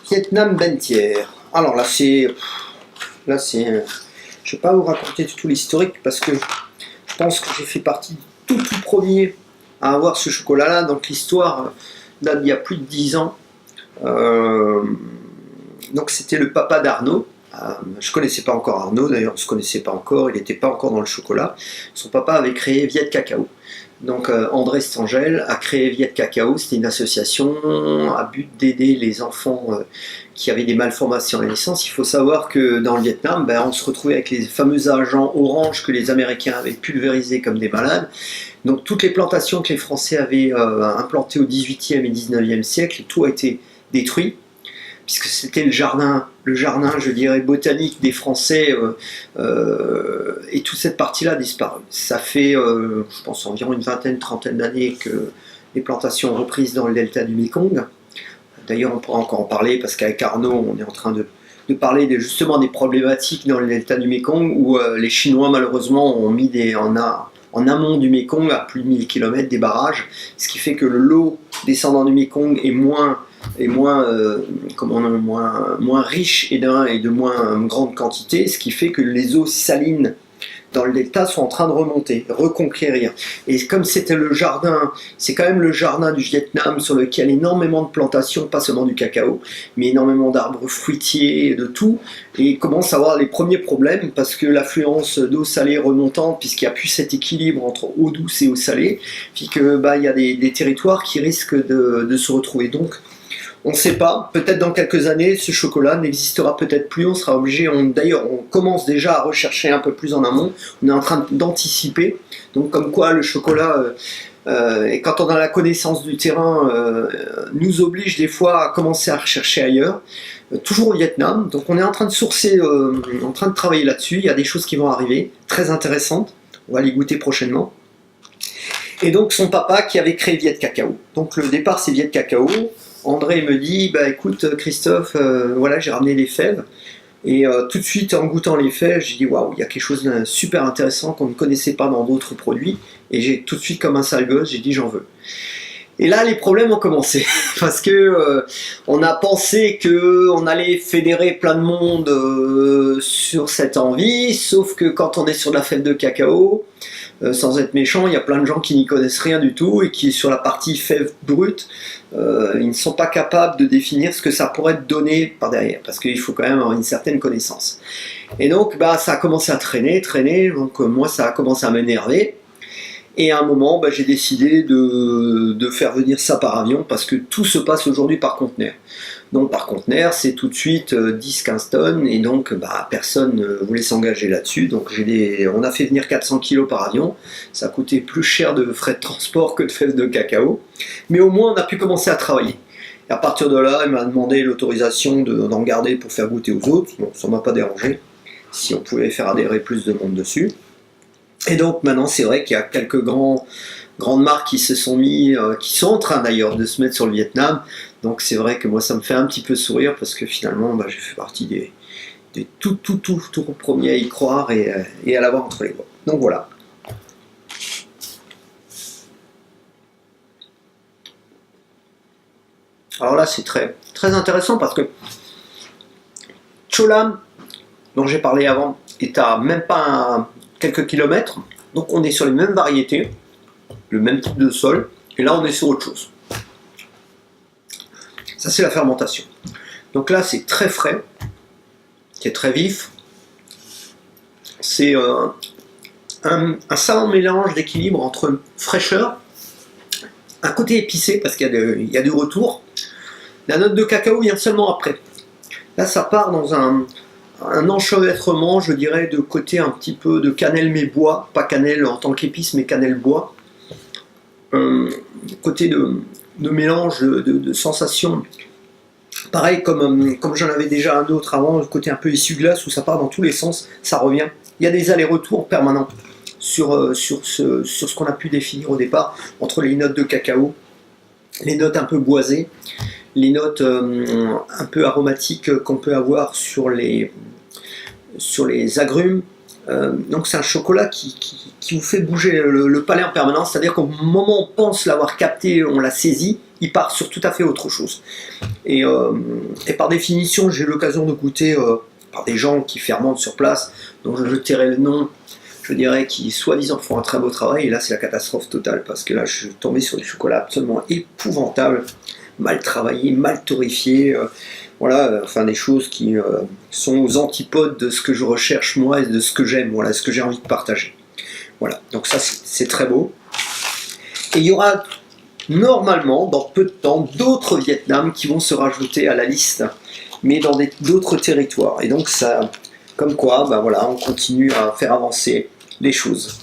Vietnam Bentière. Alors là c'est, je vais pas vous raconter tout l'historique parce que je pense que j'ai fait partie du tout premier à avoir ce chocolat-là. Donc l'histoire date d'il y a plus de 10 ans. Donc c'était le papa d'Arnaud. Je connaissais pas encore Arnaud, d'ailleurs on se connaissait pas encore, il n'était pas encore dans le chocolat. Son papa avait créé Viet Cacao. Donc André Stangel a créé Viet Cacao, c'était une association à but d'aider les enfants qui avaient des malformations à la naissance. Il faut savoir que dans le Vietnam, on se retrouvait avec les fameux agents orange que les Américains avaient pulvérisés comme des malades. Donc toutes les plantations que les Français avaient implantées au XVIIIe et XIXe siècle, tout a été détruit, puisque c'était le jardin, je dirais, botanique des Français, et toute cette partie-là a disparu. Ça fait, je pense, environ une vingtaine, trentaine d'années que les plantations ont repris dans le delta du Mekong. D'ailleurs, on pourra encore en parler, parce qu'avec Arnaud, on est en train de parler justement des problématiques dans le delta du Mekong, où les Chinois, malheureusement, ont mis en amont du Mekong, à plus de 1000 km, des barrages, ce qui fait que l'eau descendant du Mekong est moins riche et de moins grande quantité, ce qui fait que les eaux salines dans le delta sont en train de remonter, reconquérir. Et comme c'était le jardin, c'est quand même le jardin du Vietnam sur lequel énormément de plantations, pas seulement du cacao, mais énormément d'arbres fruitiers, de tout, et commence à avoir les premiers problèmes parce que l'affluence d'eau salée remontante, puisqu'il n'y a plus cet équilibre entre eau douce et eau salée, puis que il y a des territoires qui risquent de se retrouver. Donc on ne sait pas, peut-être dans quelques années, ce chocolat n'existera peut-être plus, on sera obligé, d'ailleurs on commence déjà à rechercher un peu plus en amont, on est en train d'anticiper, donc comme quoi le chocolat, et quand on a la connaissance du terrain, nous oblige des fois à commencer à rechercher ailleurs, toujours au Vietnam, donc on est en train de sourcer, en train de travailler là-dessus, il y a des choses qui vont arriver, très intéressantes, on va les goûter prochainement. Et donc son papa qui avait créé Viet Cacao, donc le départ c'est Viet Cacao. André me dit, écoute Christophe, voilà, j'ai ramené les fèves, et tout de suite en goûtant les fèves, j'ai dit waouh, il y a quelque chose de super intéressant qu'on ne connaissait pas dans d'autres produits, et j'ai tout de suite, comme un sale gosse, j'ai dit j'en veux. Et là les problèmes ont commencé, parce que on a pensé qu'on allait fédérer plein de monde sur cette envie, sauf que quand on est sur la fève de cacao, sans être méchant, il y a plein de gens qui n'y connaissent rien du tout et qui, sur la partie fève brute, ils ne sont pas capables de définir ce que ça pourrait donner par derrière, parce qu'il faut quand même avoir une certaine connaissance. Et donc, ça a commencé à traîner, donc moi, ça a commencé à m'énerver. Et à un moment, j'ai décidé de faire venir ça par avion, parce que tout se passe aujourd'hui par conteneur. Donc par conteneur, c'est tout de suite 10-15 tonnes, et donc personne ne voulait s'engager là-dessus. Donc on a fait venir 400 kg par avion, ça coûtait plus cher de frais de transport que de fèves de cacao, mais au moins on a pu commencer à travailler. Et à partir de là, il m'a demandé l'autorisation d'en garder pour faire goûter aux autres. Bon, ça ne m'a pas dérangé, si on pouvait faire adhérer plus de monde dessus. Et donc maintenant, c'est vrai qu'il y a quelques grandes marques qui se sont mis, qui sont en train d'ailleurs de se mettre sur le Vietnam. Donc c'est vrai que moi ça me fait un petit peu sourire parce que finalement j'ai fait partie des tout premiers à y croire et à l'avoir entre les doigts. Donc voilà. Alors là c'est très intéressant parce que Cholam, dont j'ai parlé avant, est à même pas quelques kilomètres. Donc on est sur les mêmes variétés, le même type de sol, et là on est sur autre chose. Ça c'est la fermentation. Donc là c'est très frais, c'est très vif, c'est un savant mélange d'équilibre entre fraîcheur, un côté épicé parce qu'il y a du retour, la note de cacao vient seulement après. Là ça part dans un enchevêtrement, je dirais, de côté un petit peu de cannelle mais bois, pas cannelle en tant qu'épice mais cannelle bois, côté de mélange de sensations. Pareil comme j'en avais déjà un autre avant, le côté un peu essuie-glace où ça part dans tous les sens, ça revient. Il y a des allers-retours permanents sur ce qu'on a pu définir au départ, entre les notes de cacao, les notes un peu boisées, les notes un peu aromatiques qu'on peut avoir sur les agrumes. Donc c'est un chocolat qui vous fait bouger le palais en permanence, c'est-à-dire qu'au moment où on pense l'avoir capté, on l'a saisi, il part sur tout à fait autre chose. Et par définition, j'ai eu l'occasion de goûter par des gens qui fermentent sur place, dont je tairai le nom, je dirais, qui soi-disant font un très beau travail, et là c'est la catastrophe totale, parce que là je suis tombé sur du chocolat absolument épouvantable, mal travaillé, mal torréfié, voilà, enfin des choses qui sont aux antipodes de ce que je recherche moi et de ce que j'aime, voilà, ce que j'ai envie de partager. Voilà, donc ça c'est très beau. Et il y aura normalement, dans peu de temps, d'autres Vietnam qui vont se rajouter à la liste, mais dans d'autres territoires. Et donc ça, comme quoi, ben voilà, on continue à faire avancer les choses.